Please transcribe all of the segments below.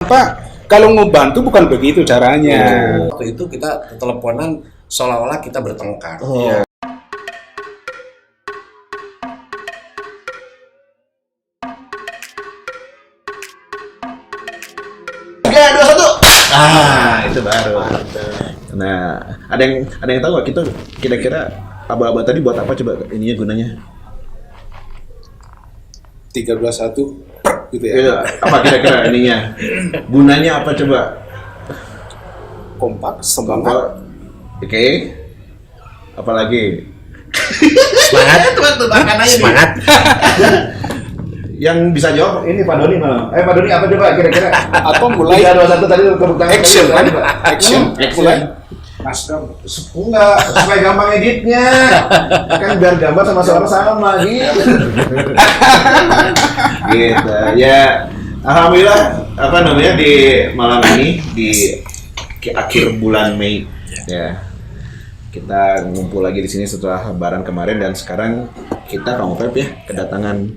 Apa kalau ngebantu bukan begitu caranya. Waktu itu kita teleponan seolah-olah kita bertengkar. Oh. Ya, 2, 1. Itu baru. Nah, ada yang tahu nggak kita kira-kira aba-aba tadi buat apa coba ininya gunanya? 3-2-1 gitu ya. Iya, apa kira-kira ininya? Gunanya apa coba? Kompak, semangat. Oke. Apalagi? Semangat. Semangat. Yang bisa jawab ini Pak Doni malam. Pak Doni apa coba kira-kira? Atau mulai 3, 2, 1 tadi tepuk tangan. action kan? Action. Mulai. Nasdem. Enggak, supaya gampang editnya. Kan biar gambar sama suara sama gitu. Gitu. Ya, alhamdulillah apa namanya di malam ini di akhir bulan Mei ya. Kita ngumpul lagi di sini setelah lebaran kemarin dan sekarang kita Kang Upep ya kedatangan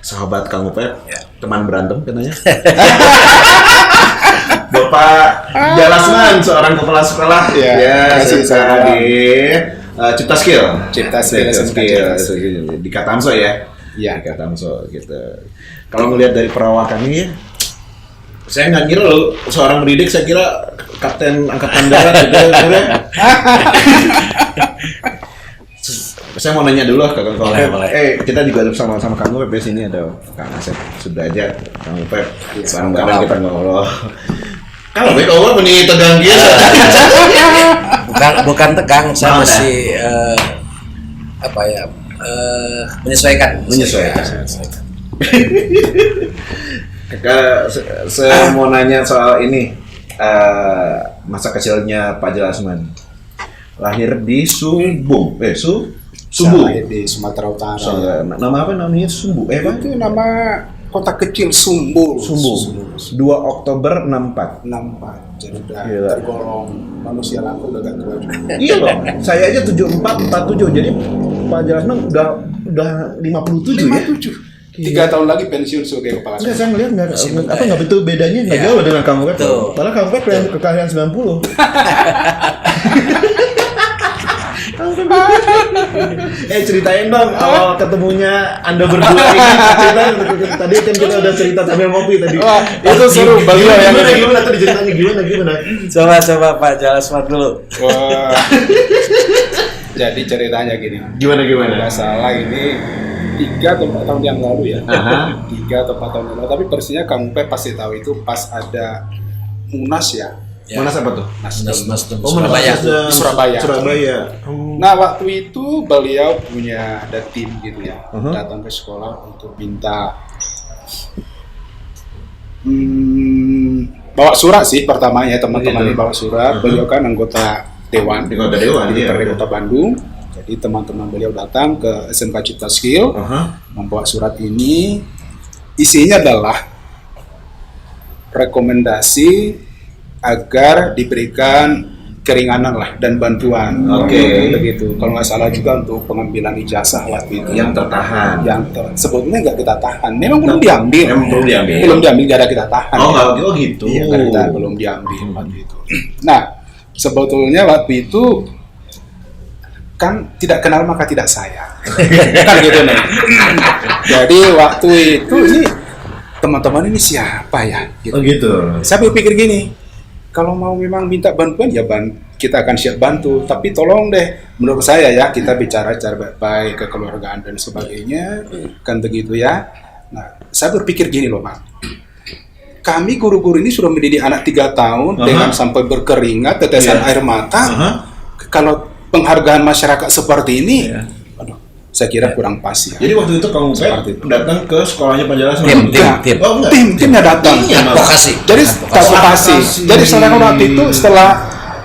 sahabat Kang Upep, teman berantem katanya. Bapak Jalasman, seorang kepala sekolah ya di Cipta Skill di Katamso ya. Iya, di Katamso gitu. Kalau ngelihat dari perawakannya ya, saya nggak kira loh seorang pendidik, saya kira kapten angkatan darat gitu ya. Saya mau nanya dulu ke Kang Upep. Kita juga sama-sama Kang Upep di sini ada Kang Asep Sudrajat, Kang Upep. Bareng-bareng kita ngobrol. Kalau baik awal meni tegang gitu. Bukan tegang, saya masih menyesuaikan. Saya mau nanya soal ini masa kecilnya Pak Jalasman. Lahir di Sumbung, Sumbu. Lahir di Sumatera Utara. Nama apa namanya Sumbu? Itu nama kota kecil Sumbu. 2 Oktober 64. Jadi udah tergolong manusia langka, udah gak tua juga. Iya loh, saya aja 74, 47. Jadi Pak Jalasman udah 57 ya. 3 tahun lagi pensiun sebagai kepala Enggak, sekolah. saya ngeliat nggak betul bedanya nggak jauh dengan kamu kan. Padahal kamu kan kekalian 90. Ceritain dong awal ketemunya Anda berdua ini. Tadi kan kita udah cerita sambil ngopi tadi. Wah, itu seru beliau yang gimana tuh diceritanya gimana? Coba Pak Jalasman dulu. Wah. Jadi ceritanya gini. Gimana? Nggak salah ini 3 atau 4 tahun yang lalu ya. 3 atau 4 tahun yang lalu. Tapi persisnya Kang Upep pasti tahu itu pas ada Munas ya. Munas apa tuh? Nasdem. Surabaya. Oh. Nah waktu itu beliau punya ada tim gitu ya, datang ke sekolah untuk minta bawa surat sih pertamanya, teman-teman ini bawa surat. Beliau kan anggota Dewan di DPRD Kota Bandung. Jadi teman-teman beliau datang ke SMK Cipta Skill, membawa surat ini. Isinya adalah rekomendasi agar diberikan keringanan lah dan bantuan. Begitu. Kalau nggak salah juga untuk pengambilan ijazah waktu itu. Yang tertahan. Sebetulnya nggak kita tahan. Memang belum diambil. Belum diambil, nggak ada kita tahan. Oh gitu. Iya, kan kita belum diambil waktu itu. Nah, sebetulnya waktu itu kan tidak kenal maka tidak sayang. Kan gitu nih. Jadi waktu itu ini teman-teman ini siapa ya? Gitu. Oh gitu. Saya berpikir gini. Kalau mau memang minta bantuan ya kita akan siap bantu, tapi tolong deh menurut saya ya kita bicara cara baik-baik kekeluargaan dan sebagainya kan begitu ya. Nah saya berpikir gini loh Pak, kami guru-guru ini sudah mendidik anak 3 tahun dengan sampai berkeringat tetesan air mata. Kalau penghargaan masyarakat seperti ini, aduh saya kira kurang pas ya. Jadi waktu itu kamu datang ke sekolahnya Pak Jalasman. Timnya datang. Jadi konsultasi. Jadi setelah waktu itu setelah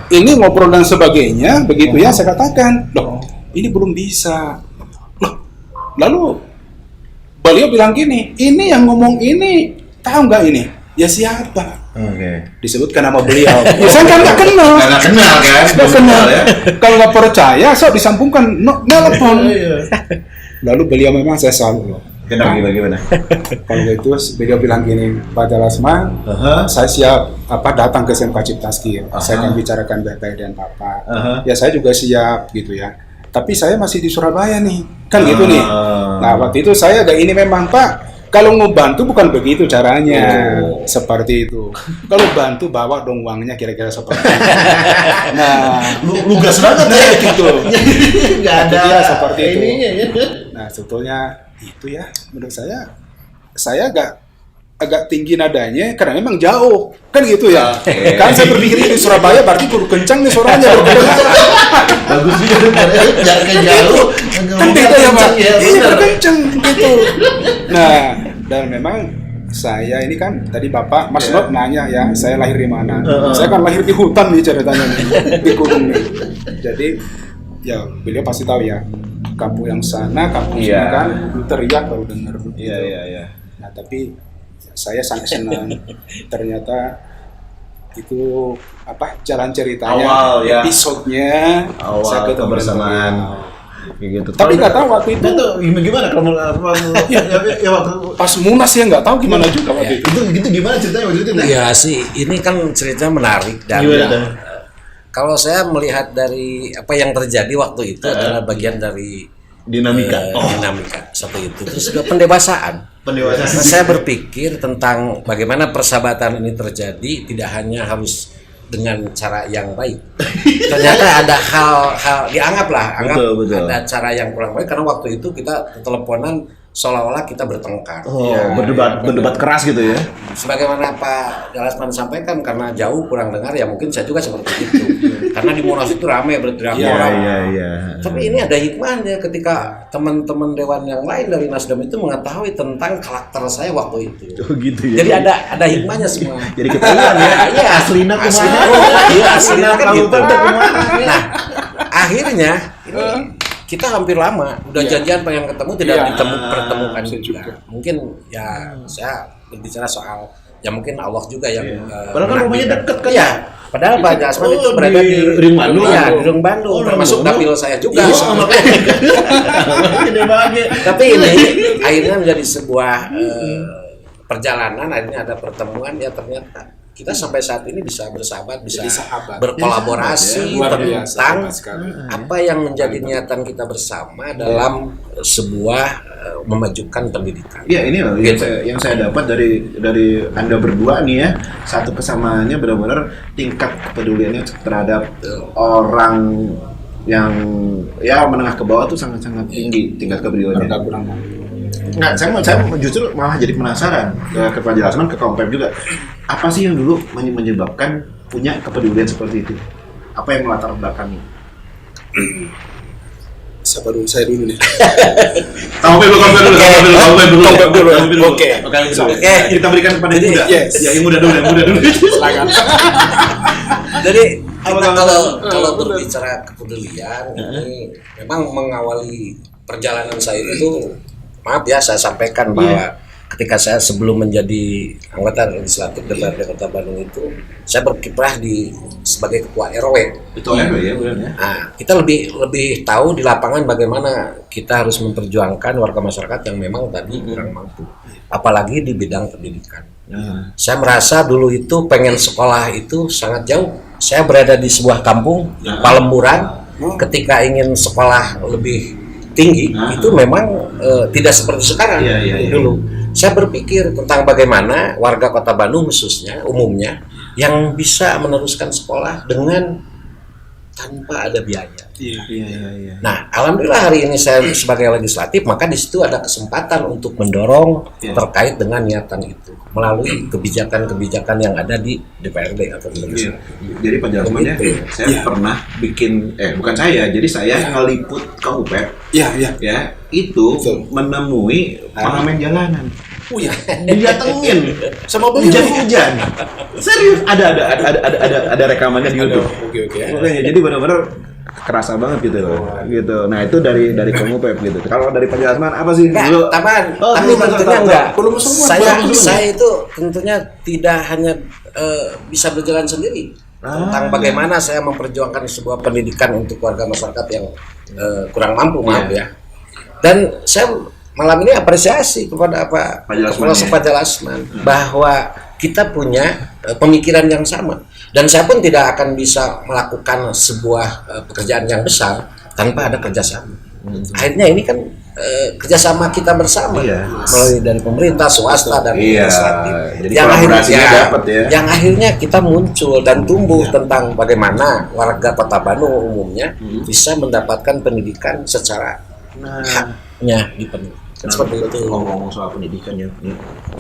ini ngobrol dan sebagainya, begitu ya saya katakan, loh ini belum bisa. Loh, lalu beliau bilang gini, ini yang ngomong ini tahu nggak ini? Ya siapa? Disebutkan nama beliau. Ya saya kan nggak kenal. Nggak kenal ya. Kalau nggak percaya, so disambungkan nelpon. Lalu beliau memang saya selalu loh. Gimana? Kalau itu beliau bilang gini, Pak Jalasman, saya siap datang ke SMK Cipta Skill. Saya akan bicarakan baik-baik dengan Bapak. Ya saya juga siap gitu ya. Tapi saya masih di Surabaya nih, kan gitu nih. Nah waktu itu saya agak ini memang Pak, kalau mau bantu bukan begitu caranya, seperti itu. Kalau bantu bawa dong uangnya kira-kira seperti itu. Nah, Lugas banget ya gitu. nggak ada Ya, seperti itu. ininya, ya. Nah sebetulnya itu ya menurut saya agak tinggi nadanya karena memang jauh kan gitu ya. Kan saya berpikir di Surabaya berarti kudu kencang nih suaranya. Bagus juga jaraknya jauh Kan beda ya Pak. ya, Iya benar. kencang gitu. Nah dan memang saya ini kan tadi Bapak Mas Lot nanya ya saya lahir di mana. Saya kan lahir di hutan nih ceritanya nih, di gunung nih. Jadi ya beliau pasti tahu ya kampung yang sana, kampung sini kan teriak baru dengar. Iya. Nah tapi saya sangat senang ternyata itu jalan ceritanya, Awal, ya. episodenya Awal saya ketemu kebersamaan. dengan beliau. Kayak gitu. Tapi nggak tahu waktu itu gimana kalau ya waktu pas Munas ya nggak tahu gimana juga waktu itu. itu gitu gimana ceritanya waktu itu? Iya sih, ini kan ceritanya menarik dan Gimana, Dan? kalau saya melihat dari apa yang terjadi waktu itu adalah bagian dari Dinamika. dinamika satu itu. Terus juga pendewasaan. Pendewasaan. Nah, saya berpikir tentang bagaimana persahabatan ini terjadi tidak hanya harus dengan cara yang baik. Ternyata ada hal-hal anggap Betul. ada cara yang kurang baik karena waktu itu kita teleponan seolah-olah kita bertengkar. Berdebat keras gitu ya. Sebagaimana Pak Jalasman sampaikan karena jauh kurang dengar ya mungkin saya juga seperti itu. Karena di Monas itu ramai berteriak orang. Iya. Tapi ini ada hikmahnya ketika teman-teman dewan yang lain dari Nasdem itu mengetahui tentang karakter saya waktu itu. Oh gitu ya. Jadi ada hikmahnya semua. Jadi ketahuan ya. Iya, Aslina Aslina kumaha? iya, aslina kan gitu. kumaha? Nah, akhirnya ini kita hampir lama udah janjian pengen ketemu tidak pertemukan juga. Mungkin ya saya berbicara soal ya mungkin Allah juga yang Padahal kan rumahnya deket kan? Iya. Padahal Pak Jasman itu berada di Ring Bandung. Iya, di Ring Bandung, termasuk dapil saya juga. Gede banget. Tapi ini akhirnya menjadi sebuah perjalanan, akhirnya ada pertemuan ya ternyata kita sampai saat ini bisa bersahabat, bisa Jadi sahabat. berkolaborasi Luar biasa, tentang hebat sekali. apa yang menjadi niatan kita bersama dalam sebuah memajukan pendidikan. Ya ini loh Gitu. yang saya dapat dari Anda berdua nih ya, satu kesamaannya benar-benar tingkat kepeduliannya terhadap orang yang ya menengah ke bawah tuh sangat-sangat tinggi tingkat kepeduliannya. Nggak kurang mampu. Nggak, saya justru malah jadi penasaran ke Pak Jalasman, ke Kompep juga. Apa sih yang dulu menyebabkan punya kepedulian seperti itu? Apa yang melatar belakangi? Siapa dulu? Saya dulu nih. Kompep dulu. Oke. Kita berikan kepada yang muda. Yes. Ya, yang muda dulu. Silakan. Jadi kita kalau berbicara kepedulian ini memang mengawali perjalanan saya itu, maaf ya saya sampaikan bahwa ketika saya sebelum menjadi anggota legislatif DPRD Kota Bandung itu saya berkiprah sebagai ketua RW. Itu ya, benar ya. Nah, kita lebih tahu di lapangan bagaimana kita harus memperjuangkan warga masyarakat yang memang tadi kurang mampu, apalagi di bidang pendidikan. Saya merasa dulu itu pengen sekolah itu sangat jauh. Saya berada di sebuah kampung Palemburan, ketika ingin sekolah lebih tinggi itu memang tidak seperti sekarang. Dulu saya berpikir tentang bagaimana warga Kota Bandung khususnya umumnya yang bisa meneruskan sekolah dengan tanpa ada biaya. Iya. Nah, alhamdulillah hari ini saya sebagai legislatif, maka di situ ada kesempatan untuk mendorong terkait dengan niatan itu melalui kebijakan-kebijakan yang ada di DPRD atau di legislatif. Jadi Pak Jalasman ya, saya pernah bikin bukan saya, jadi saya ngeliput ke UPEP. Iya. Ya, itu menemui pengamen jalanan. Oh ya. Didatengin Sama beliau. hujan-hujan. Serius, ada rekamannya di YouTube. Oke. Makanya jadi benar-benar kerasa banget gitu loh. Gitu. Nah, itu dari Komupep gitu. Kalau dari Pak Jalasman apa sih? Enggak, tapi tentunya enggak. Belum semua. Saya itu tentunya tidak hanya bisa berjalan sendiri. Tentang bagaimana saya memperjuangkan sebuah pendidikan untuk warga masyarakat yang kurang mampu, maaf ya. Dan saya malam ini apresiasi kepada Pak Kepala Jalasman, Pak Jalasman bahwa kita punya pemikiran yang sama, dan saya pun tidak akan bisa melakukan sebuah pekerjaan yang besar tanpa ada kerjasama. Akhirnya ini kan kerjasama kita bersama, Iya. melalui dari pemerintah, swasta, dan Iya, legislatif. jadi Yang akhirnya, kolaborasinya dapat ya. yang akhirnya kita muncul dan tumbuh tentang bagaimana warga Kota Bandung umumnya bisa mendapatkan pendidikan secara haknya dipenuhi. Kan seperti itu. Ngomong soal pendidikan ya, nih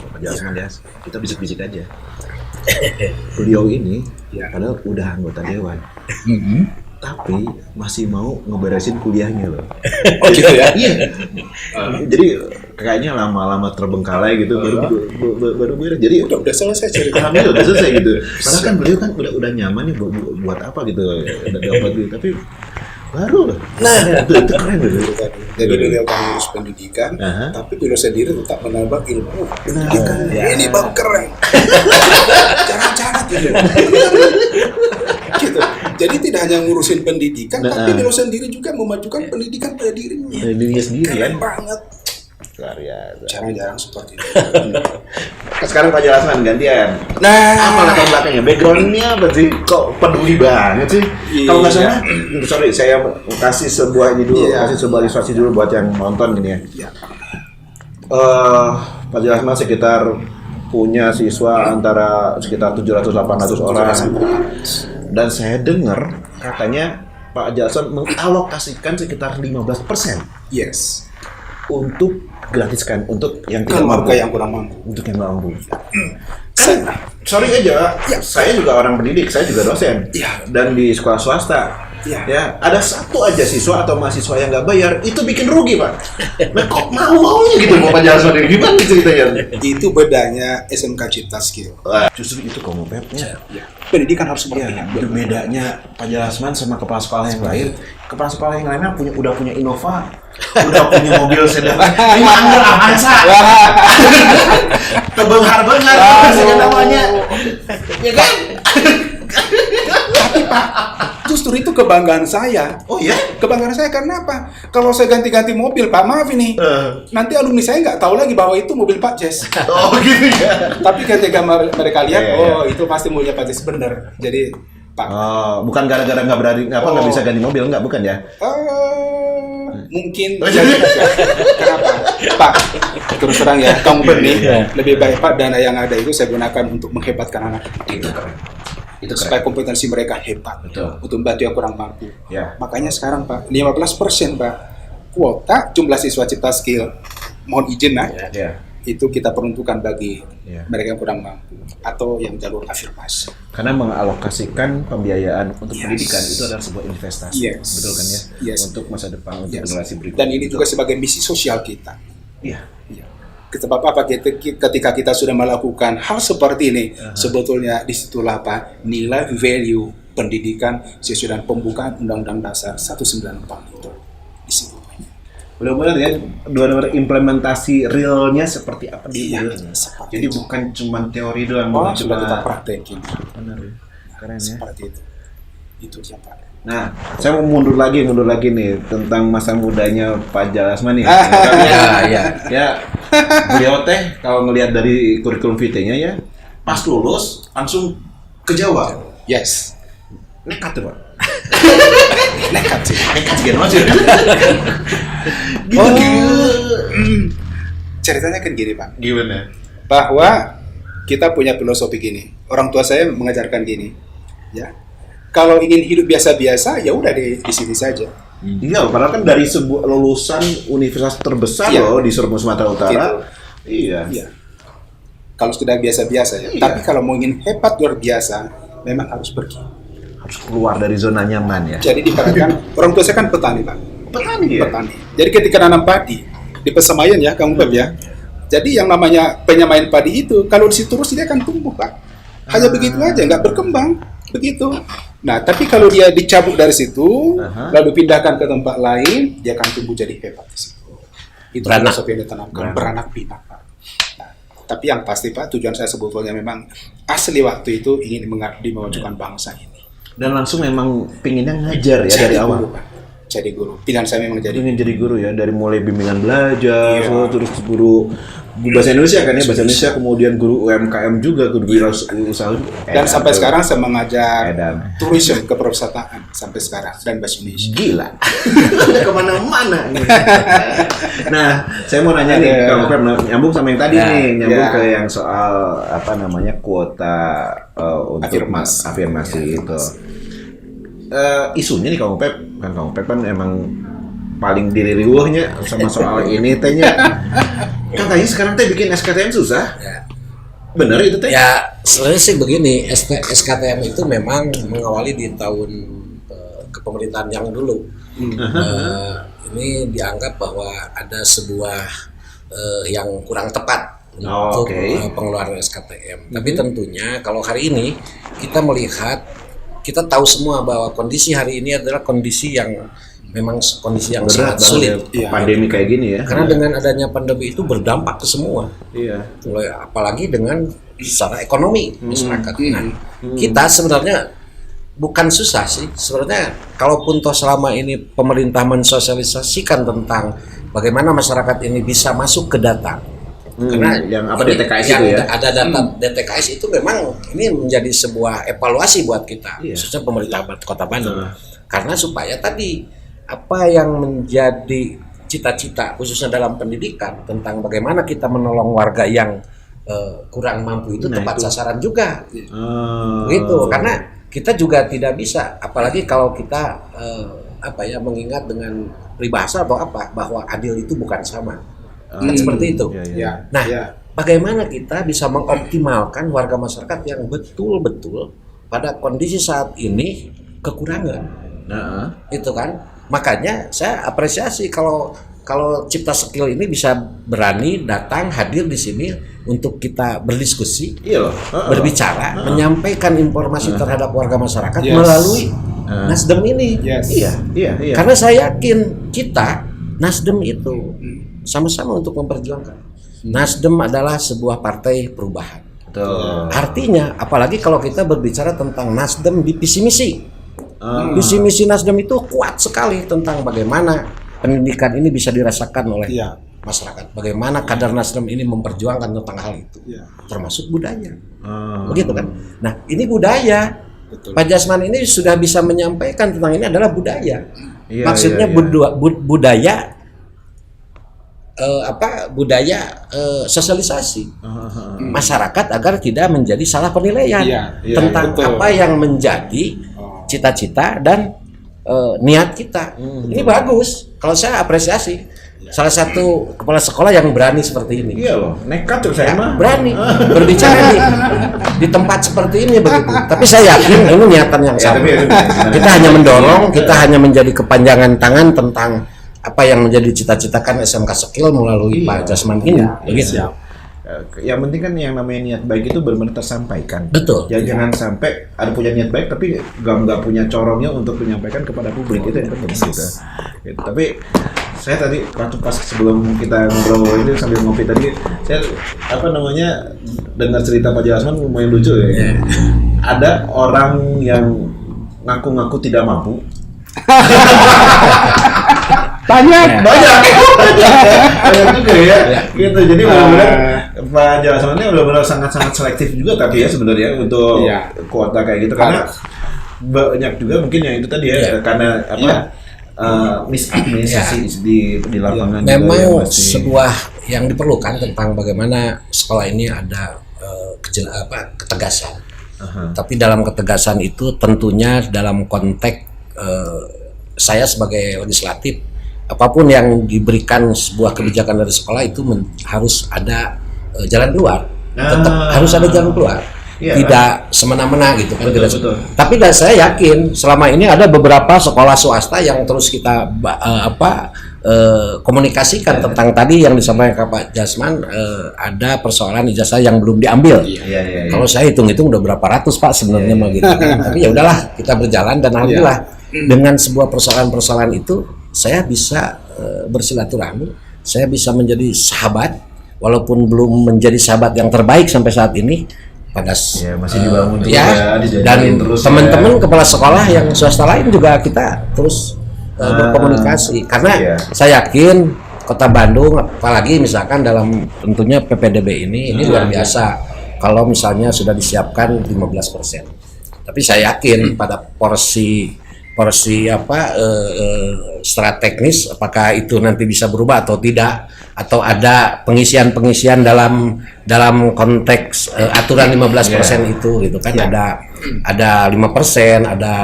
Pak Jalasman ya, kita bisik-bisik aja. Beliau ini padahal udah anggota dewan, tapi masih mau ngeberesin kuliahnya loh. Oh gitu ya. Iya. Jadi kayaknya lama-lama terbengkalai gitu, baru beres. Jadi Udah selesai cerita. alhamdulillah udah selesai gitu. Padahal kan beliau kan udah nyaman nih buat apa gitu, udah dapat gitu. Tapi baru loh. Nah, itu keren loh. Jadi beliau kan ngurus pendidikan, Aha. tapi beliau sendiri tetap menambah ilmu pendidikan. Ini bang keren. Jangan-jangan gitu. Gitu. Jadi tidak hanya ngurusin pendidikan, tapi beliau sendiri juga memajukan pendidikan pada dirinya. Dirinya sendiri kan. Keren banget. Luar biasa. Jarang-jarang seperti itu. Sekarang Pak Jalasman gantian. Nah, Apa latar belakangnya? Backgroundnya apa sih? Kok peduli banget sih? Iya. Kalau nggak salah, sorry, saya kasih sebuah ini dulu, Iya. kasih sebuah ilustrasi dulu buat yang nonton gini ya. ya. Pak Jalasman sekitar punya siswa antara sekitar 700-800 orang. Dan saya dengar katanya Pak Jalasman mengalokasikan sekitar 15% Yes. untuk gratiskan untuk yang tidak Keluarga mampu. yang kurang mampu. Untuk yang nggak mampu. Kan, sorry aja, saya juga orang pendidik, saya juga dosen, Iya. dan di sekolah swasta. Iya. Ya, ada satu aja siswa atau mahasiswa yang nggak bayar, itu bikin rugi Pak. Nah, kok mau-maunya gitu mau Pak Jalasman ini? Gimana ceritanya? Itu bedanya SMK Cipta Skill. Wah, justru itu kamu Pepnya. Ya. Pendidikan harus seperti Iya, itu. itu bedanya Pak Jalasman sama kepala sekolah yang lain. Kepala sekolah yang lainnya udah punya Innova, udah punya mobil sedan, ini Angger Avanza, kebenghar-benghar, rasanya namanya, ya kan? Justru itu kebanggaan saya. Oh ya? Kebanggaan saya karena apa? Kalau saya ganti-ganti mobil, Pak, maaf ini. Nanti alumni saya nggak tahu lagi bahwa itu mobil Pak Jess. Oh gitu ya? Tapi ketika mereka lihat, Iya, iya. oh itu pasti mobilnya Pak Jess bener. Jadi, Pak, Oh, bukan gara-gara nggak berani, nggak bisa ganti mobil, nggak, bukan ya? mungkin jadi aja. Kenapa? Pak, terus terang ya, kamu ini lebih baik Pak dana yang ada itu saya gunakan untuk menghebatkan anak itu. Itu Supaya kompetensi mereka hebat. Betul. Untuk membantu yang kurang mampu. Ya. Makanya sekarang Pak, 15% Pak, kuota jumlah siswa Cipta Skill, mohon izin Ya. itu kita peruntukkan bagi Ya. mereka yang kurang mampu atau yang jalur afirmasi. Karena mengalokasikan pembiayaan untuk Yes. pendidikan itu adalah sebuah investasi, Yes. betul kan ya? Yes. Untuk masa depan, untuk Yes. generasi berikutnya. Dan ini juga sebagai misi sosial kita. Iya. Sebab apa? Ketika kita sudah melakukan hal seperti ini, sebetulnya disitulah apa? Nilai value pendidikan sesuai dengan pembukaan Undang-Undang Dasar 194 itu. Di situ. Benar-benar ya, benar-benar implementasi realnya seperti apa Iya, dia. seperti Jadi itu. bukan cuma teori doang, Oh, bukan sudah cuma kita praktekin. benar ya. Keren ya. Seperti itu. Itu dia Pak. Nah, saya mau mundur lagi nih tentang masa mudanya Pak Jalasman nih. Ya. Ya, beliau teh kalau ngelihat dari kurikulum vitae-nya ya, pas lulus langsung ke Jawa. Yes. Nekat tuh Pak. Nekat sih. Nekat sih kan maksudnya. Gitu. Ceritanya kan gini Pak. Gimana? Bahwa kita punya filosofi gini. Orang tua saya mengajarkan gini. Ya. Kalau ingin hidup biasa-biasa, ya udah di sini saja. Iya, padahal kan dari sebuah lulusan universitas terbesar Iya. loh di Sumatera Utara. Gitu. Iya. Iya. Kalau sudah biasa-biasa ya. Iya. Tapi kalau mau ingin hebat luar biasa, memang harus pergi. Harus keluar dari zona nyaman ya. Jadi diperhatikan, orang tua saya kan petani Pak. Petani ya. Petani. Jadi ketika nanam padi di Pesemayan ya, Kang Beb ya. Jadi yang namanya penyemayan padi itu, kalau di situ terus dia akan tumbuh Pak. Hanya begitu aja, nggak berkembang. Begitu. Nah, tapi kalau dia dicabut dari situ, lalu pindahkan ke tempat lain, dia akan tumbuh jadi hebat di situ. Itu Beranak. filosofi yang ditanamkan, beranak pinak Pak. Nah, tapi yang pasti Pak, tujuan saya sebetulnya memang asli waktu itu ingin memajukan bangsa ini. Dan langsung memang pinginnya ngajar ya dari Jadi awal. guru, Pak. jadi guru. Pilihan saya memang jadi ingin jadi guru ya, dari mulai bimbingan belajar, Iya. terus guru bahasa Indonesia kan ya, bahasa Indonesia, kemudian guru UMKM juga, guru usaha. dan sampai sekarang saya mengajar Edan. tourism keperwisataan sampai sekarang dan bahasa Indonesia. Gila. Kemana-mana nih. Nah, saya mau nanya nih, Ada. Kang Opep, nyambung sama yang tadi Ya, nih, nyambung ya. ke yang soal apa namanya kuota untuk afirmasi itu. Isunya nih Kang Opep, Kang Opep kan emang paling diririuhnya sama soal ini tehnya. Katanya sekarang teh bikin SKTM susah. Ya. Bener itu teh? Ya, sebenarnya sih begini, SKTM itu memang mengawali di tahun kepemerintahan yang dulu. Ini dianggap bahwa ada sebuah yang kurang tepat untuk pengeluaran SKTM. Tapi tentunya kalau hari ini kita melihat, kita tahu semua bahwa kondisi hari ini adalah kondisi yang memang kondisi yang sangat sulit. Iya. Pandemi kayak gini ya. Karena dengan adanya pandemi itu berdampak ke semua. Iya. Mulai apalagi dengan secara ekonomi masyarakat. Nah, kita sebenarnya bukan susah sih. Sebenarnya kalaupun toh selama ini pemerintah mensosialisasikan tentang bagaimana masyarakat ini bisa masuk ke data. Karena yang apa ini DTKS yang itu ya? ada data DTKS itu memang ini menjadi sebuah evaluasi buat kita, Iya. khususnya pemerintah Kota Bandung. Karena supaya tadi apa yang menjadi cita-cita khususnya dalam pendidikan tentang bagaimana kita menolong warga yang kurang mampu itu tepat sasaran juga. Gitu. Karena kita juga tidak bisa, apalagi kalau kita mengingat dengan peribahasa atau apa bahwa adil itu bukan sama. Kan seperti itu. Ya. Nah, Ya. bagaimana kita bisa mengoptimalkan warga masyarakat yang betul-betul pada kondisi saat ini kekurangan, itu kan? Makanya saya apresiasi kalau Cipta Skill ini bisa berani datang hadir di sini untuk kita berdiskusi, Iya loh. berbicara, menyampaikan informasi terhadap warga masyarakat Yes. melalui Nasdem ini. Yes. Iya. Karena saya yakin kita Nasdem itu sama-sama untuk memperjuangkan. Nasdem adalah sebuah partai perubahan. Betul. Artinya, apalagi kalau kita berbicara tentang Nasdem di visi misi. Visi misi Nasdem itu kuat sekali tentang bagaimana pendidikan ini bisa dirasakan oleh Iya. masyarakat. Bagaimana kadar Nasdem ini memperjuangkan tentang hal itu. Iya. Termasuk budaya. Begitu kan? Nah, ini budaya. Betul. Pak Jasman ini sudah bisa menyampaikan tentang ini adalah budaya. Iya, Maksudnya iya. budaya sosialisasi masyarakat agar tidak menjadi salah penilaian Iya, iya, tentang betul. apa yang menjadi cita-cita dan niat kita. Ini bagus. Kalau saya apresiasi salah satu kepala sekolah yang berani seperti ini. Iya loh, nekat tuh saya mah. Berani berbicara di tempat seperti ini begitu. Tapi saya yakin ini niatan yang sama. Kita hanya mendorong, kita hanya menjadi kepanjangan tangan tentang apa yang menjadi cita-citakan SMK Skill melalui Pak Jasman ini. Begitu. Yang penting kan yang namanya niat baik itu benar-benar tersampaikan. Betul. Jangan sampai ada punya niat baik tapi nggak punya corongnya untuk menyampaikan kepada publik, itu yang penting gitu. Tapi saya tadi waktu pas sebelum kita ngobrol ini sambil ngopi tadi, saya dengar cerita Pak Jasman lumayan lucu ya. Ada orang yang ngaku-ngaku tidak mampu. Banyak. Banyak juga ya. Gitu. Jadi benar-benar Pak Jasman ini benar-benar sangat-sangat selektif juga tapi ya sebenarnya untuk kuota kayak gitu, karena banyak juga mungkin yang itu tadi ya karena misadministrasi di lapangan. Memang sebuah yang diperlukan tentang bagaimana sekolah ini ada ketegasan. Tapi dalam ketegasan itu tentunya dalam konteks saya sebagai legislatif, apapun yang diberikan sebuah kebijakan dari sekolah itu harus ada jalan keluar. Tetap harus ada jalan keluar. Tidak semena-mena gitu kan. Betul. Tapi saya yakin selama ini ada beberapa sekolah swasta yang terus kita komunikasikan tentang tadi yang disampaikan Pak Jasman, ada persoalan ijazah yang belum diambil. Iya. Kalau saya hitung-hitung udah berapa ratus Pak sebenarnya mah gitu. Tapi ya udahlah, kita berjalan dan alhamdulillah dengan sebuah persoalan-persoalan itu saya bisa bersilaturahmi, saya bisa menjadi sahabat walaupun belum menjadi sahabat yang terbaik sampai saat ini. Pada masih dibangun terus dan terus teman-teman kepala sekolah yang swasta lain juga kita terus berkomunikasi karena Iya. saya yakin Kota Bandung apalagi misalkan dalam tentunya PPDB ini luar biasa kalau misalnya sudah disiapkan 15%. Tapi saya yakin pada porsi secara teknis apakah itu nanti bisa berubah atau tidak atau ada pengisian dalam konteks aturan 15% itu gitu kan ada 5%, ada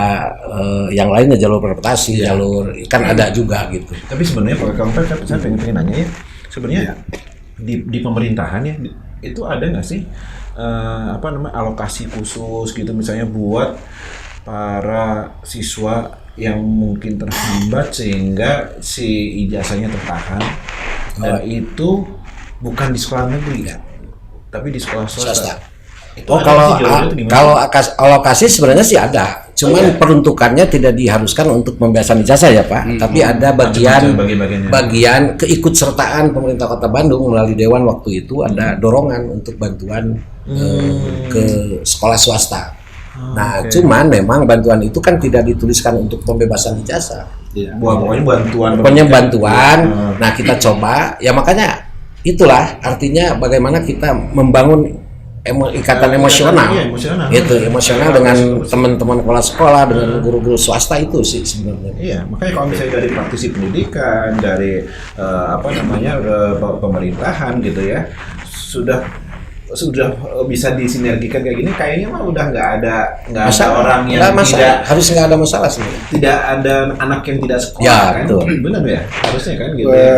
yang lainnya jalur transportasi, jalur kan ada juga gitu. Tapi sebenarnya Pak Kampret, saya pengen nanya ya, sebenarnya di pemerintahan ya itu ada nggak sih alokasi khusus gitu misalnya buat para siswa yang mungkin terhambat sehingga si ijazahnya tertahan itu bukan di sekolah negeri ya, tapi di sekolah swasta. Itu ada Kalau sih jawabannya itu gimana? kalau alokasi sebenarnya sih ada, cuman peruntukannya tidak diharuskan untuk pembebasan ijazah ya Pak, tapi ada Bagian-bagiannya. bagian keikutsertaan pemerintah Kota Bandung melalui Dewan waktu itu ada dorongan untuk bantuan ke sekolah swasta. Nah, cuman memang bantuan itu kan tidak dituliskan untuk pembebasan ijazah. Pokoknya bantuan. Pokoknya bantuan. Nah, kita coba ya makanya itulah artinya bagaimana kita membangun ikatan emosional. Iya, emosional. Itu emosional dengan teman-teman kepala sekolah, dengan guru-guru swasta itu sih sebenarnya. Iya, makanya kalau misalnya dari praktisi pendidikan, dari pemerintahan gitu ya, sudah bisa disinergikan kayak gini, kayaknya mah udah nggak ada orang yang harus nggak ada masalah sih. tidak ada anak yang tidak sekolah Ya, kan? betul. Benar ya, harusnya kan gitu ya.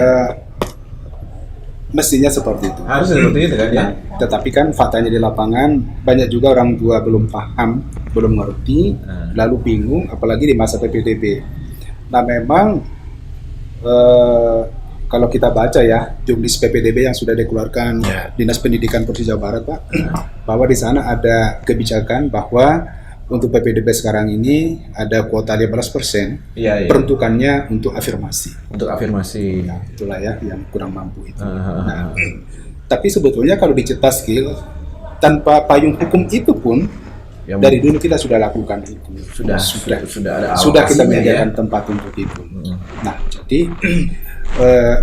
Mestinya seperti itu. Harusnya seperti itu kan ya. Nah, tetapi kan faktanya di lapangan banyak juga orang tua belum paham, belum ngerti, lalu bingung, apalagi di masa PPDB. Nah memang kalau kita baca ya juknis PPDB yang sudah dikeluarkan Dinas Pendidikan Provinsi Jawa Barat Pak, bahwa di sana ada kebijakan bahwa untuk PPDB sekarang ini ada kuota 15%, Iya. peruntukannya untuk afirmasi. Untuk afirmasi. Nah, itulah ya yang kurang mampu itu. Nah, tapi sebetulnya kalau di Cipta Skill tanpa payung hukum itu pun dari dulu kita sudah lakukan itu. Sudah ada kita alokasinya menyediakan tempat untuk itu. Nah, jadi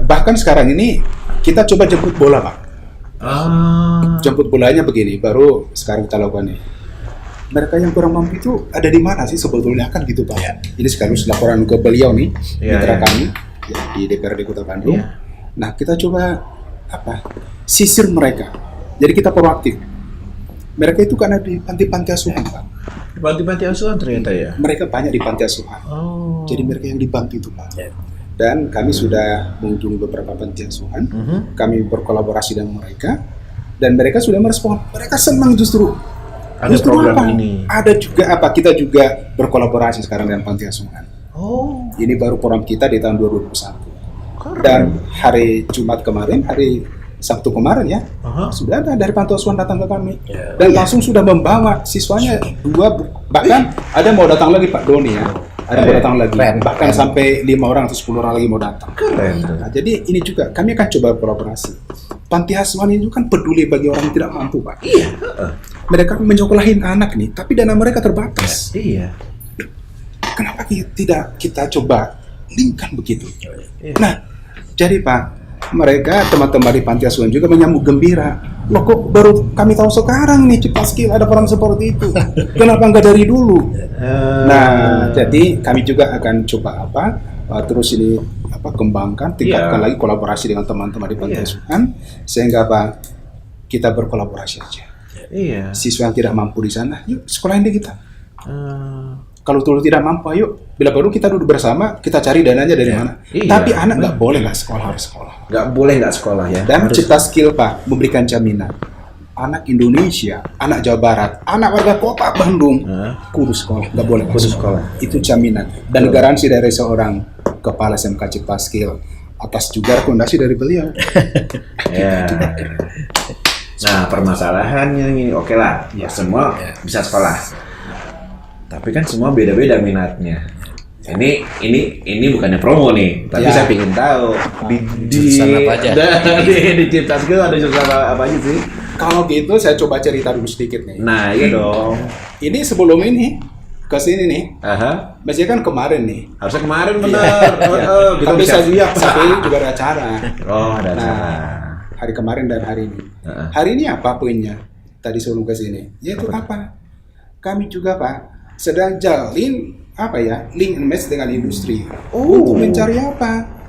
bahkan sekarang ini kita coba jemput bola, Pak. Jemput bolanya begini, baru sekarang kita lakukan ini. Mereka yang kurang mampu itu ada di mana sih sebetulnya kan gitu Pak. Ini sekaligus laporan ke beliau nih, mitra kami ya, di DPRD Kota Bandung. Nah kita coba sisir mereka. Jadi kita proaktif. Mereka itu kan ada di panti-panti asuhan Pak. Di panti-panti asuhan ternyata ya. Mereka banyak di panti asuhan. Jadi mereka yang dibantu itu Pak. Dan kami sudah mengunjungi beberapa panti asuhan. Kami berkolaborasi dengan mereka dan mereka sudah merespon. Mereka senang justru. Ada program ini. Ada juga kita juga berkolaborasi sekarang dengan panti asuhan. Ini baru program kita di tahun 2021. Dan hari Jumat kemarin, hari Sabtu kemarin ya, sudah ada dari panti asuhan datang ke kami. Dan langsung sudah membawa siswanya 2, bahkan ada mau datang lagi Pak Doni ya. Ada mau datang lagi, bahkan sampai 5 orang atau 10 orang lagi mau datang. Nah, jadi ini juga kami akan coba kolaborasi. Panti asuhan ini kan peduli bagi orang yang tidak mampu Pak. Mereka menyekolahin anak nih, tapi dana mereka terbatas. Kenapa tidak kita coba linkkan begitu? Nah, jadi Pak, mereka teman-teman di panti asuhan juga menyambut gembira. Loh kok baru kami tahu sekarang nih Cipta Skill ada program seperti itu. Kenapa nggak dari dulu? Nah, jadi kami juga akan coba terus ini kembangkan, tingkatkan lagi kolaborasi dengan teman-teman di panti asuhan sehingga kita berkolaborasi aja. Siswa yang tidak mampu di sana, yuk sekolahin deh kita. Kalau dulu tidak mampu, ayo bila baru kita duduk bersama, kita cari dananya dari mana. Tapi anak nggak boleh nggak sekolah, harus sekolah. Nggak boleh nggak sekolah ya. Dan Cipta Skill Pak memberikan jaminan. Anak Indonesia, anak Jawa Barat, anak warga Kota Bandung, kudu sekolah, nggak boleh nggak sekolah. Itu jaminan dan garansi dari seorang kepala SMK Cipta Skill atas juga rekomendasi dari beliau. Nah permasalahannya ini oke lah, semua bisa sekolah. Tapi kan semua beda-beda minatnya. Ini bukannya promo nih, tapi saya ingin tahu di Cipta Skill ada jurusan apa aja sih? Kalau gitu saya coba cerita dulu sedikit nih. Nah iya dong. Ini sebelum ini ke sini nih. Aha. Biasanya kan kemarin nih. Harusnya kemarin benar. Kita Tapi bisa siap. tapi ini juga ada acara. Oh, ada acara. Nah, hari kemarin dan hari ini. Hari ini apa poinnya? Tadi sebelum ke sini. Yaitu apa? Kami juga Pak sedang jalin link and match dengan industri untuk mencari apa?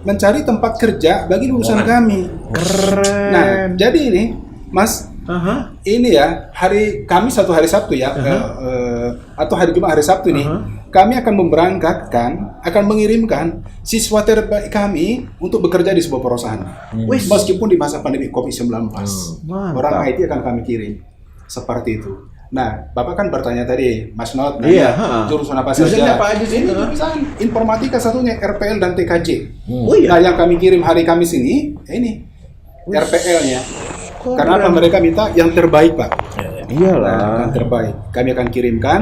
Mencari tempat kerja bagi lulusan kami. Keren. Nah, jadi ini Mas, ini ya hari Kamis atau hari Sabtu ya, atau hari Jumat hari Sabtu nih, kami akan akan mengirimkan siswa terbaik kami untuk bekerja di sebuah perusahaan. Meskipun di masa pandemi COVID-19, orang IT akan kami kirim seperti itu. Nah, Bapak kan bertanya tadi, Mas Not, jurusan apa saja? Apa aja sih? Jurusan informatika satunya RPL dan TKJ. Iya. Nah, yang kami kirim hari Kamis ini RPL-nya. Karena apa mereka minta yang terbaik, Pak. Iyalah. Yang terbaik. Kami akan kirimkan.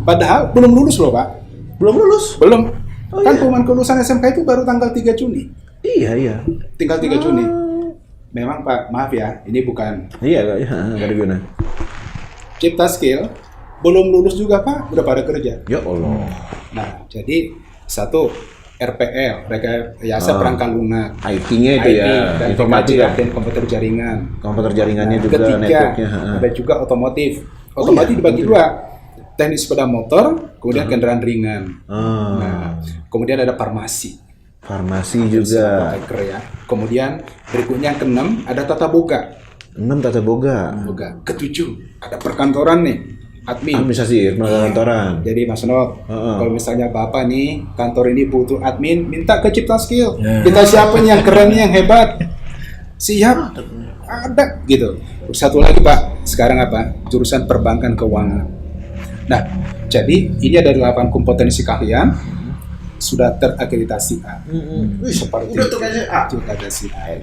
Padahal belum lulus loh, Pak. Belum lulus? Belum. Pengumuman kelulusan SMK itu baru tanggal 3 Juni. Iya. Tinggal 3 Juni. Memang, Pak, maaf ya, ini bukan Iya, enggak ada guna. Cipta Skill belum lulus juga, Pak, udah pada kerja. Ya Allah. Nah, jadi satu RPL, rekayasa perangkat lunak, IT-nya itu ya, dan informatika. dan komputer jaringan. Komputer jaringannya juga, Ketiga, networknya. ada juga otomotif. Otomotif dibagi dua, teknik sepeda motor, kemudian kendaraan ringan. Nah, kemudian ada farmasi. Farmasi juga. Ya. Kemudian berikutnya yang keenam ada tata boga. 6 tata boga. Ketujuh ada perkantoran nih, admin. Administrasi kantoran. Jadi Mas Not, kalau misalnya Bapak nih kantor ini butuh admin, minta ke Cipta Skill. Kita siapin yang keren, yang hebat. Siap, ada gitu. Satu lagi Pak, sekarang apa? Jurusan perbankan keuangan. Nah, jadi ini ada 8 kompetensi kalian sudah terakreditasi A. Seperti Udah terakreditasi A. Terakreditasi A.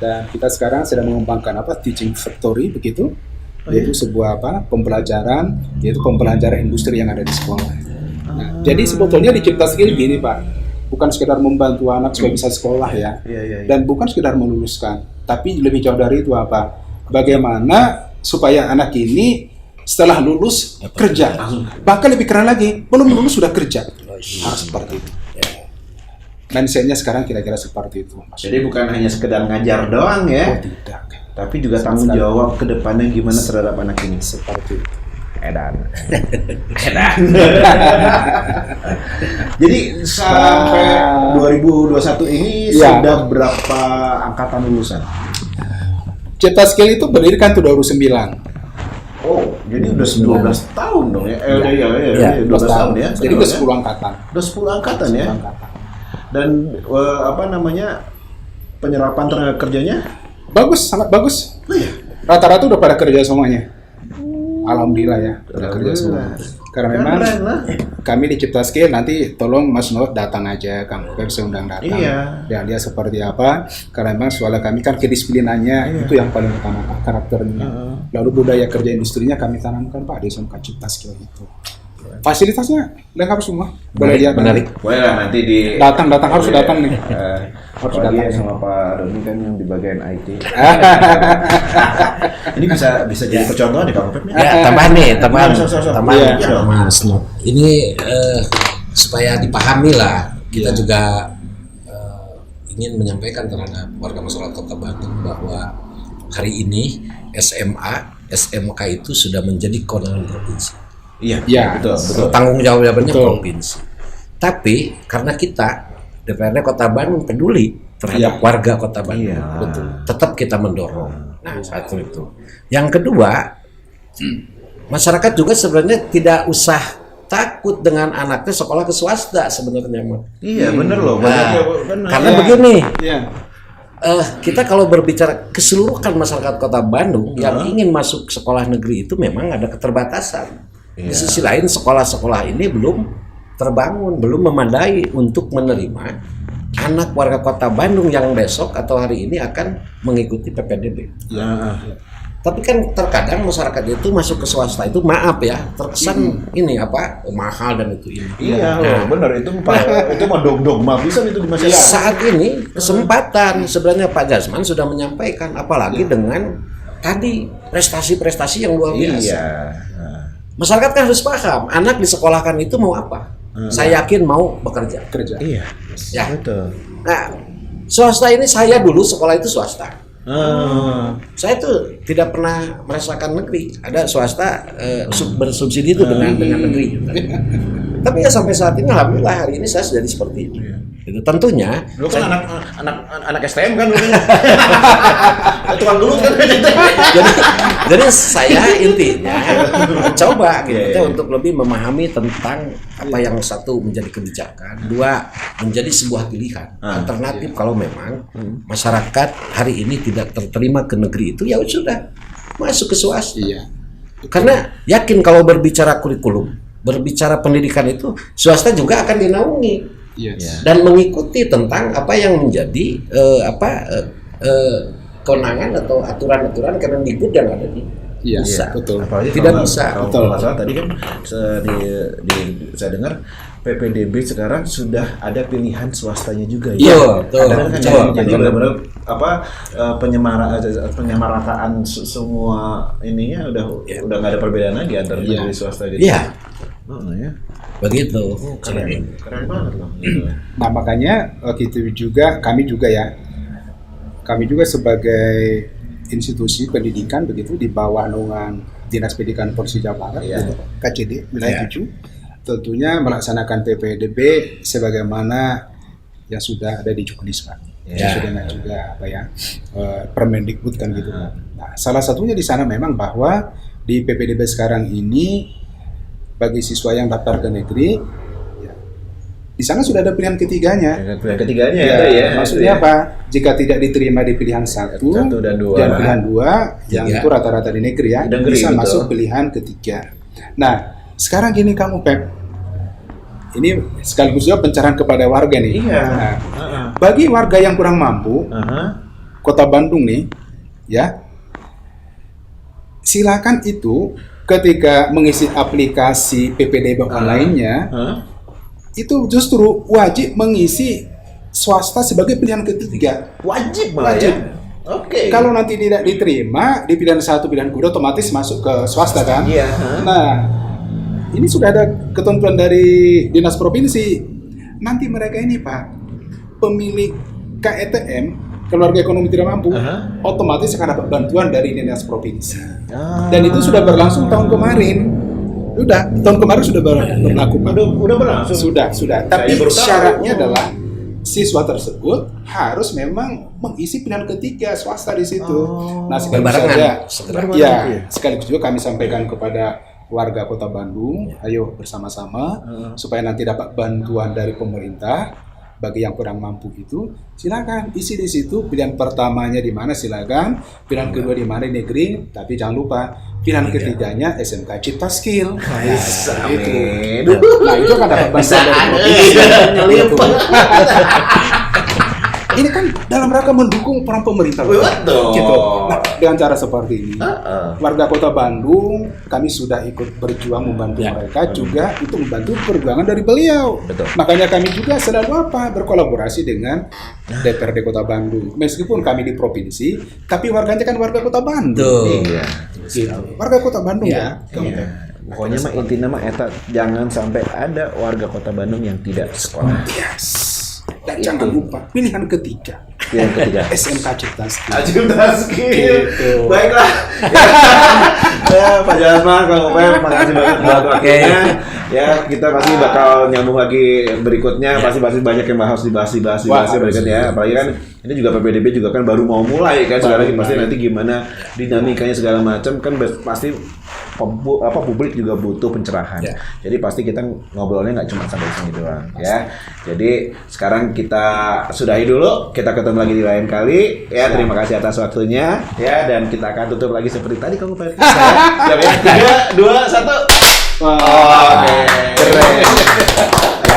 Dan kita sekarang sedang mengembangkan teaching factory begitu. Yaitu sebuah pembelajaran industri yang ada di sekolah. Nah, jadi sebetulnya di Cipta Skill gini Pak, bukan sekedar membantu anak supaya bisa sekolah ya, dan bukan sekedar meluluskan, tapi lebih jauh dari itu bagaimana supaya anak ini setelah lulus kerja, bahkan lebih keren lagi, belum lulus sudah kerja, harus seperti itu. Mindsetnya sekarang kira-kira seperti itu, Mas. Jadi bukan hanya sekedar ngajar doang ya, Tidak. tapi juga tanggung jawab ke depannya gimana terhadap anak ini. Seperti itu. Edan. Jadi sampai 2021 ini sudah berapa angkatan lulusan? Cipta Skill itu berdiri kan 2009. Oh, jadi udah 12 tahun dong ya? Iya, 12 tahun ya. Jadi udah 10 angkatan. Udah 10 angkatan ya. 10 angkatan. Dan penyerapan tenaga kerjanya? Bagus, sangat bagus. Oh, iya. Rata-rata udah pada kerja semuanya. Alhamdulillah ya, udah kerja semua. Karena memang kami di Cipta Skill nanti tolong Mas Not datang aja, Kang Pep bisa undang datang. Iya. Dan dia seperti apa? Karena memang soalnya kami kan kedisiplinannya itu yang paling utama Pak, karakternya. Lalu budaya kerja industrinya kami tanamkan Pak di SMK Cipta Skill itu. Fasilitasnya lengkap semua. Boleh lihat. Menarik. Boleh lah nanti datang harus datang nih. Harus datang sama Pak Doni kan yang di bagian IT. Ini bisa jadi percontohan di Kang Pep nih. Ya, tambahan Iya. Mas Not. Ini supaya dipahami lah, kita juga ingin menyampaikan terhadap warga masyarakat Kota Bandung bahwa hari ini SMK itu sudah menjadi kewenangan provinsi. Iya, betul. Tanggung jawabnya provinsi. Tapi karena kita DPRD Kota Bandung peduli terhadap warga Kota Bandung, betul. Tetap kita mendorong. Nah, satu itu. Yang kedua, masyarakat juga sebenarnya tidak usah takut dengan anaknya sekolah ke swasta sebenarnya. Iya, bener loh. Karena begini. Kita kalau berbicara keseluruhan masyarakat Kota Bandung yang ingin masuk sekolah negeri itu memang ada keterbatasan. Di sisi lain sekolah-sekolah ini belum terbangun, belum memadai untuk menerima anak warga Kota Bandung yang besok atau hari ini akan mengikuti PPDB. Tapi kan terkadang masyarakat itu masuk ke swasta itu terkesan ini mahal dan itu ini. Iya, benar itu mah dogma bisa itu di masyarakat. Saat ini kesempatan sebenarnya Pak Jasman sudah menyampaikan, apalagi dengan tadi prestasi-prestasi yang luar biasa. Masyarakat kan harus paham, anak disekolahkan itu mau apa? Saya yakin mau bekerja. Kerja. Iya. Ya. Betul. Nah, swasta ini saya dulu sekolah itu swasta. Saya tuh tidak pernah merasakan negeri. Ada swasta bersubsidi itu dengan negeri. Tapi ya sampai saat ini alhamdulillah hari ini saya jadi seperti itu. Itu tentunya. Lu kan anak STM kan dulu. Tukang dulu kan. jadi saya intinya coba gitu untuk lebih memahami tentang apa yang satu menjadi kebijakan, dua menjadi sebuah pilihan alternatif kalau memang masyarakat hari ini tidak terterima ke negeri itu ya sudah masuk ke swasta. Iya. Karena yakin kalau berbicara kurikulum, berbicara pendidikan itu swasta juga akan dinaungi. Yes. Dan mengikuti tentang apa yang menjadi kewenangan atau aturan-aturan Kemendikbud yang ada di Iya, bisa. betul. Apalagi Tidak kalau- bisa. Kalau Betul. nggak salah tadi kan saya dengar PPDB sekarang sudah ada pilihan swastanya juga ya. Iya, betul. Ada kan Betul. jadi benar-benar penyemarataan semua ininya udah nggak ada perbedaan lagi antara Iya. negeri swasta gitu. Iya, Oh, ya. begitu. Keren banget loh. Gitu. Nah makanya kami juga sebagai institusi pendidikan begitu di bawah naungan Dinas Pendidikan Persija Barat, Iya. gitu, KCD wilayah 7, tentunya melaksanakan PPDB sebagaimana yang sudah ada di Juknis Pak. Ya. Sesuai dengan juga Permendikbud kan gitu. Nah, salah satunya di sana memang bahwa di PPDB sekarang ini bagi siswa yang daftar ke negeri, ya, di sana sudah ada pilihan ketiganya. Pilihan ketiganya Ya, ada ya. maksudnya itu ya. apa? Jika tidak diterima di pilihan 1 1 dan 2. pilihan 2 yang Tiga. itu rata-rata di negeri ya, Di negeri, bisa betul. masuk pilihan ketiga. Nah, sekarang gini kamu Pep, ini sekaligus juga pencerahan kepada warga nih. Iya. Nah, bagi warga yang kurang mampu, Kota Bandung nih, ya, silakan itu ketika mengisi aplikasi PPDB online-nya, itu justru wajib mengisi swasta sebagai pilihan ketiga. Wajib malah Wajib. ya. Oke. Kalau nanti tidak diterima di pilihan 1, pilihan kedua otomatis masuk ke swasta kan? Iya. Nah, ini sudah ada ketentuan dari dinas provinsi. Nanti mereka ini Pak, pemilik KETM, keluarga ekonomi tidak mampu, otomatis akan dapat bantuan dari dinas provinsi. Dan itu sudah berlangsung tahun kemarin. Tahun kemarin sudah berlaku Pak. Udah berlangsung. Sudah. Tapi baru tahu. syaratnya adalah siswa tersebut harus memang mengisi pilihan ketiga swasta di situ. Nah, sekaligus Berbarengan, saja, segera. ya, sekaligus juga kami sampaikan kepada warga Kota Bandung, ayo bersama-sama supaya nanti dapat bantuan dari pemerintah. Bagi yang kurang mampu itu, silakan isi di situ. Pilihan pertamanya di mana silakan, pilihan kedua di mana di negeri, tapi jangan lupa pilihan ketiganya SMK Cipta Skill. Bisa, Itu. men. Nah, itu kan dapat bantuan dari provinsi. Nyelimpet. Ini kan dalam rangka mendukung peran pemerintah. Betul. Gitu. Nah, dengan cara seperti ini, Heeh. warga Kota Bandung, kami sudah ikut berjuang membantu mereka juga untuk membantu perjuangan dari beliau. Betul. Makanya kami juga selalu berkolaborasi dengan DPRD Kota Bandung. Meskipun kami di provinsi, tapi warganya kan warga Kota Bandung. Tuh. Iya. Gitu. Warga Kota Bandung Iya. ya. Iya. Pokoknya mah intinya mah eta jangan sampai ada warga Kota Bandung yang tidak sekolah. Yes. Dan jangan lupa pilihan ketiga Yang ketiga. SMK Cipta Skill. Cipta Skill. Gitu. Baiklah. Ya, Pak Jasman, Kang Upep, makasih banget buat waktunya. Ya, kita pasti bakal nyambung lagi berikutnya. Pasti banyak yang dibahas berikutnya. Apalagi kan ini juga PPDB juga kan baru mau mulai kan. Sekarang pasti nanti gimana dinamikanya segala macam kan pasti publik juga butuh pencerahan. Ya. Jadi pasti kita ngobrolnya nggak cuma sampai sini doang ya. Jadi sekarang kita sudahi dulu. Kita ketemu lagi di lain kali. Ya, terima kasih atas waktunya. Ya, dan kita akan tutup lagi seperti tadi kamu Siap ya? 3, 2, 1.